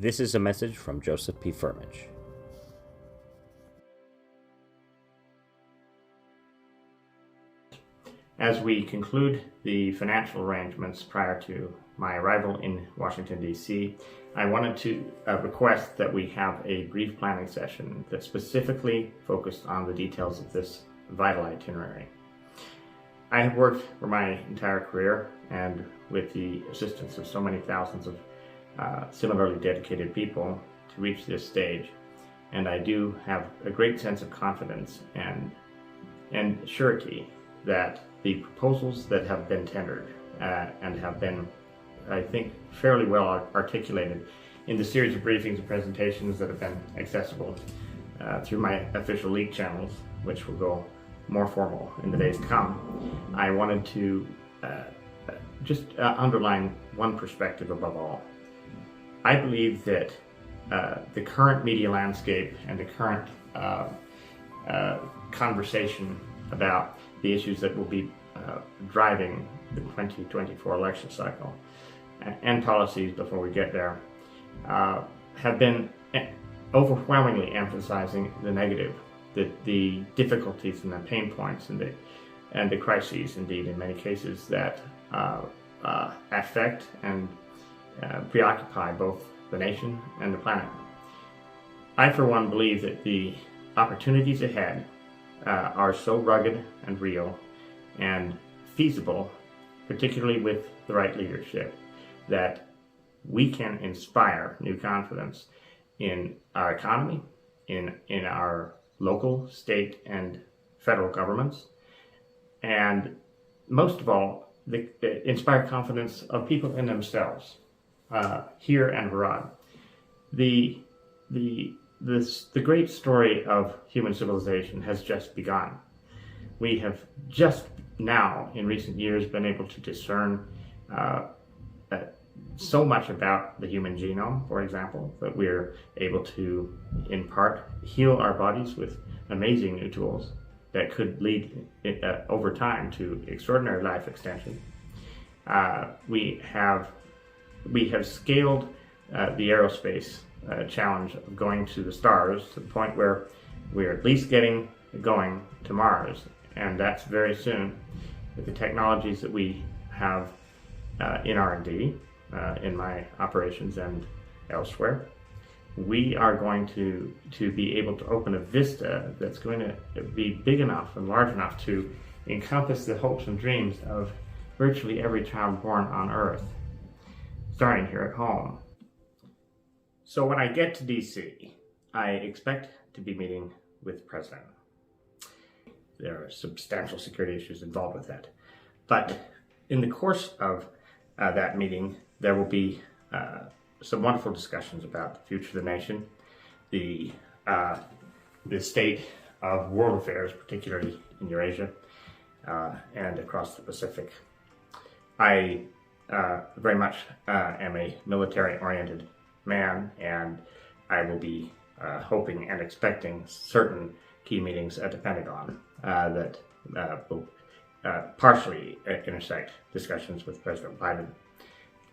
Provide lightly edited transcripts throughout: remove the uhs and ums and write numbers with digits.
This is a message from Joseph P. Firmage. As we conclude the financial arrangements prior to my arrival in Washington, D.C., I wanted to request that we have a brief planning session that specifically focused on the details of this vital itinerary. I have worked for my entire career, and with the assistance of so many thousands of similarly dedicated people to reach this stage, and I do have a great sense of confidence and surety that the proposals that have been tendered and have been, I think, fairly well articulated in the series of briefings and presentations that have been accessible through my official leak channels, which will go more formal in the days to come. I wanted to just underline one perspective above all. I believe that the current media landscape and the current conversation about the issues that will be driving the 2024 election cycle and policies before we get there have been overwhelmingly emphasizing the negative, the difficulties and the pain points and the crises, indeed, in many cases, that affect and preoccupy both the nation and the planet. I, for one, believe that the opportunities ahead are so rugged and real and feasible, particularly with the right leadership, that we can inspire new confidence in our economy, in our local, state, and federal governments, and most of all, inspire confidence of people in themselves, here and abroad. The great story of human civilization has just begun. We have just now, in recent years, been able to discern so much about the human genome, for example, that we're able to, in part, heal our bodies with amazing new tools that could lead, over time, to extraordinary life extension. We have scaled the aerospace challenge of going to the stars to the point where we're at least getting going to Mars, and that's very soon. With the technologies that we have in R&D, in my operations and elsewhere, we are going to be able to open a vista that's going to be big enough and large enough to encompass the hopes and dreams of virtually every child born on Earth, starting here at home. So when I get to DC, I expect to be meeting with the president. There are substantial security issues involved with that. But in the course of that meeting, there will be some wonderful discussions about the future of the nation, the state of world affairs, particularly in Eurasia and across the Pacific. I very much am a military-oriented man, and I will be hoping and expecting certain key meetings at the Pentagon that will partially intersect discussions with President Biden.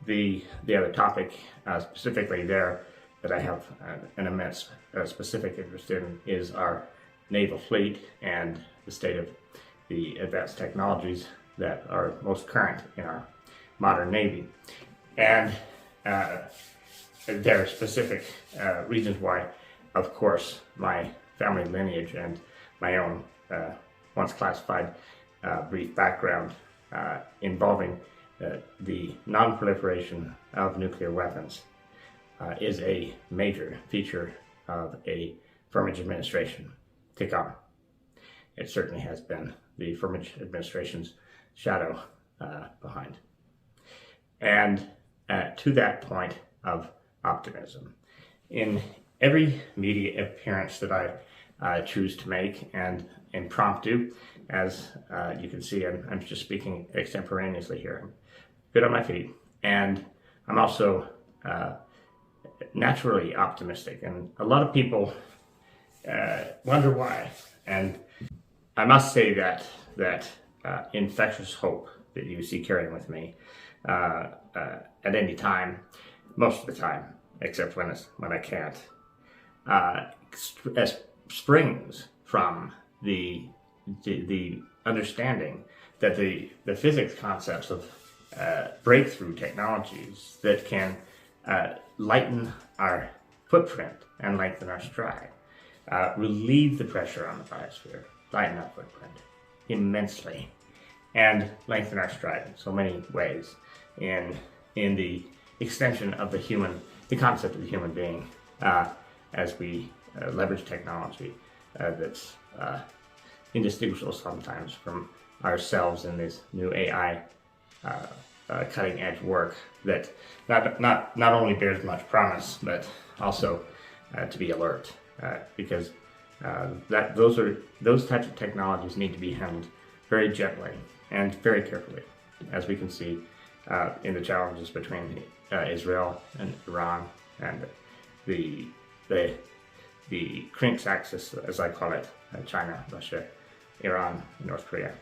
The other topic specifically there that I have an immense specific interest in is our naval fleet and the state of the advanced technologies that are most current in our modern Navy. And there are specific reasons why, of course, my family lineage and my own once classified brief background involving the non-proliferation of nuclear weapons is a major feature of a Firmage administration to come. It certainly has been the Firmage administration's shadow behind. And to that point of optimism, in every media appearance that I choose to make, and impromptu, as you can see, I'm just speaking extemporaneously here. I'm good on my feet, and I'm also naturally optimistic, and a lot of people wonder why. And I must say that infectious hope that you see carrying with me at any time, most of the time, except when I can't, springs from the understanding that the physics concepts of breakthrough technologies that can lighten our footprint and lengthen our stride, relieve the pressure on the biosphere, lighten our footprint immensely, and lengthen our stride in so many ways in the extension of the concept of the human being as we leverage technology that's indistinguishable sometimes from ourselves in this new AI cutting edge work that not only bears much promise, but also to be alert, because those types of technologies need to be handled very gently and very carefully, as we can see in the challenges between Israel and Iran and the Crinx axis, as I call it, China, Russia, Iran, and North Korea.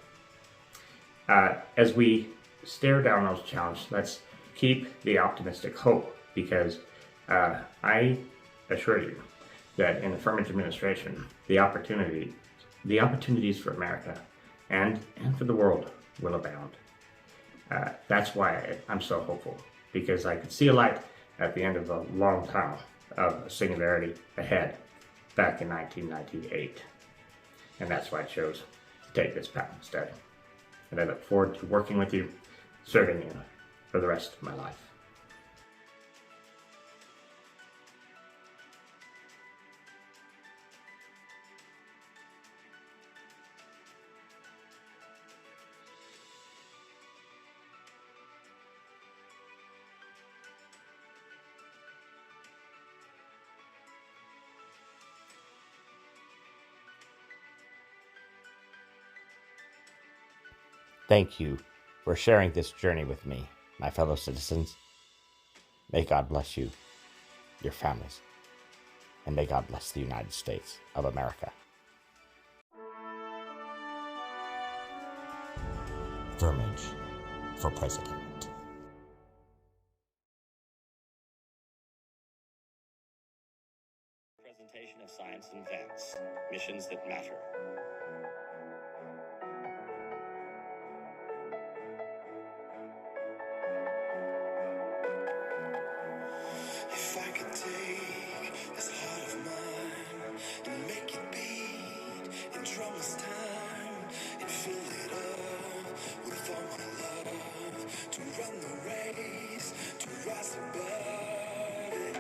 As we stare down those challenges, let's keep the optimistic hope, because I assure you that in the Firmenich administration, the opportunities for America and for the world will abound. That's why I'm so hopeful, because I could see a light at the end of a long tunnel of singularity ahead back in 1998. And that's why I chose to take this path instead. And I look forward to working with you, serving you for the rest of my life. Thank you for sharing this journey with me, my fellow citizens. May God bless you, your families, and may God bless the United States of America. Firmenich for President. Presentation of science and advance, missions that matter. If I could take this heart of mine and make it beat in drumless time and fill it up with all my love to run the race, to rise above it.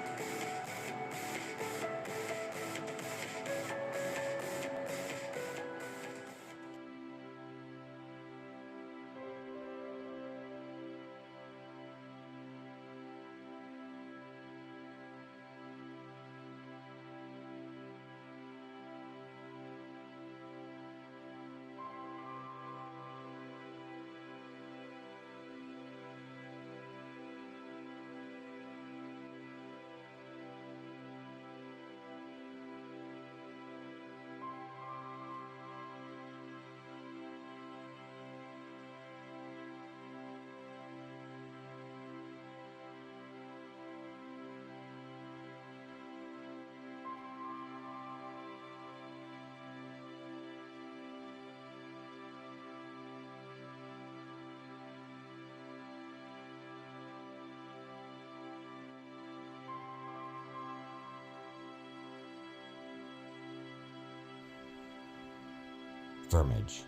Firmenich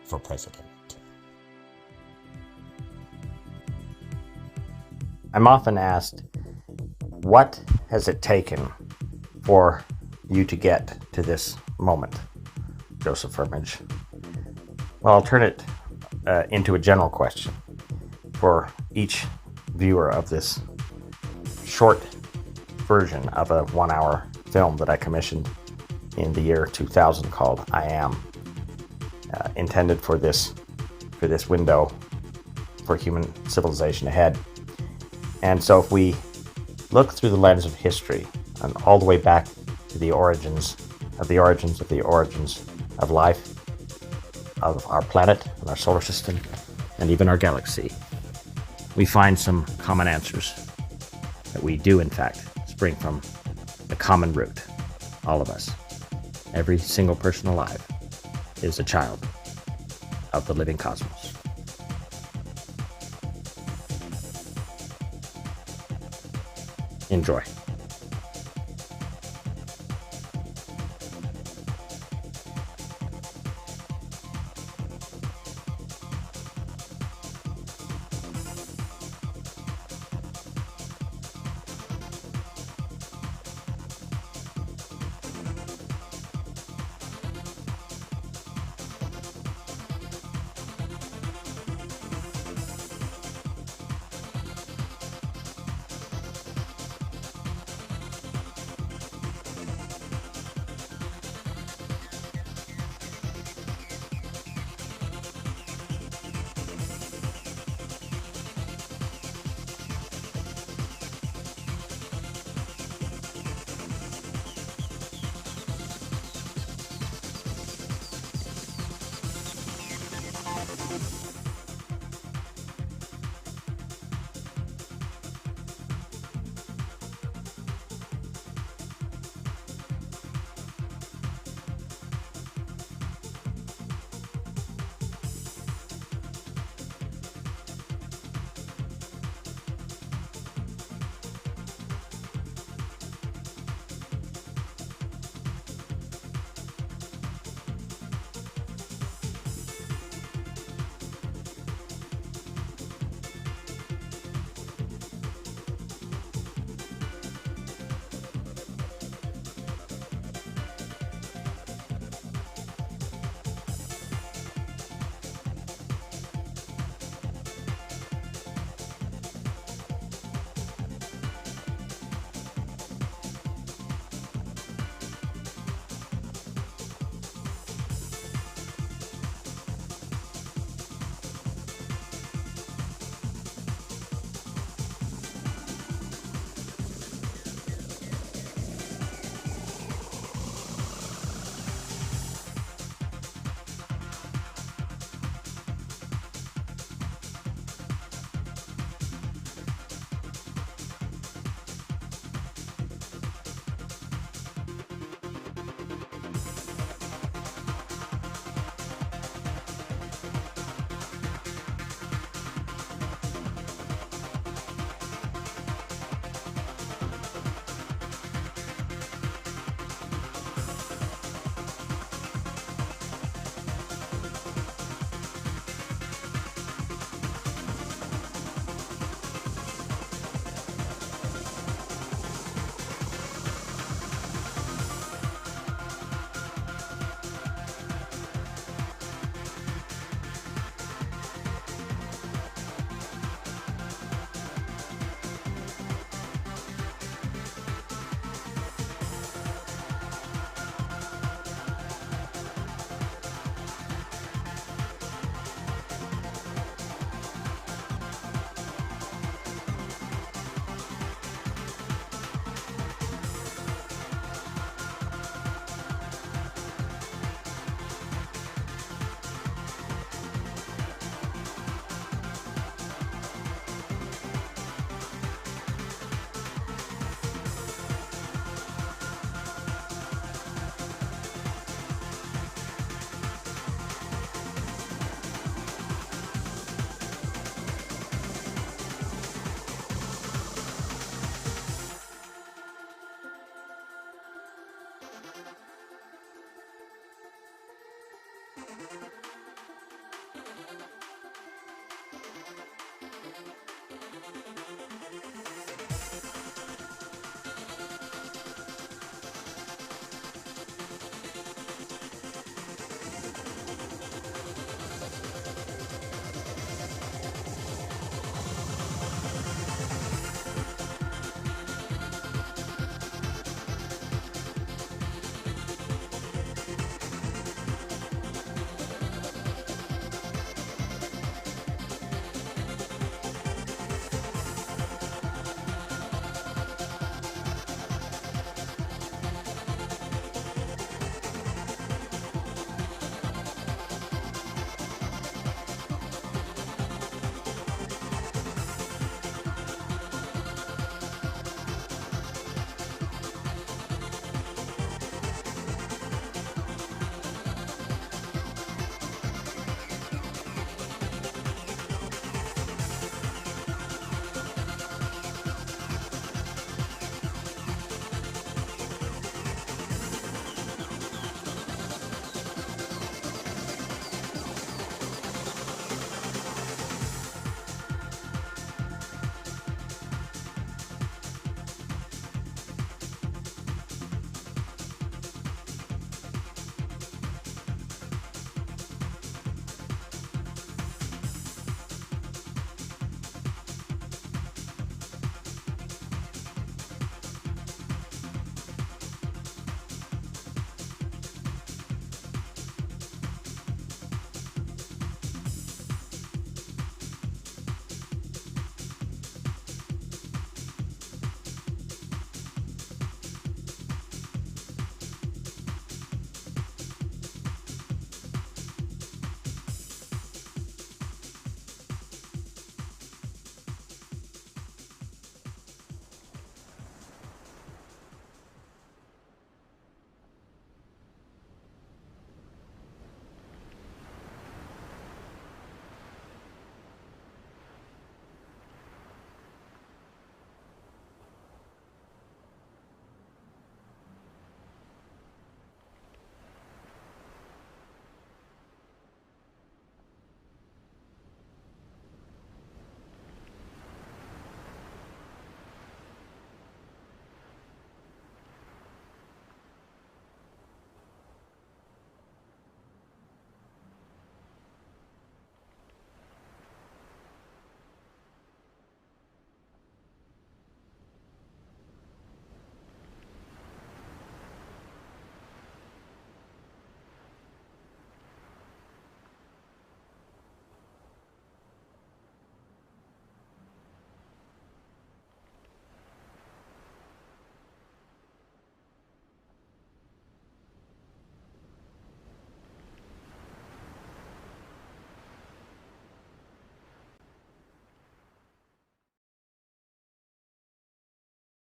for President. I'm often asked, what has it taken for you to get to this moment, Joseph Firmenich? Well, I'll turn it into a general question for each viewer of this short version of a 1-hour film that I commissioned in the year 2000 called I Am, intended for this window for human civilization ahead. And so if we look through the lens of history and all the way back to the origins of life, of our planet and our solar system, and even our galaxy, we find some common answers that we do in fact spring from a common root. All of us. Every single person alive is a child of the living cosmos. Enjoy.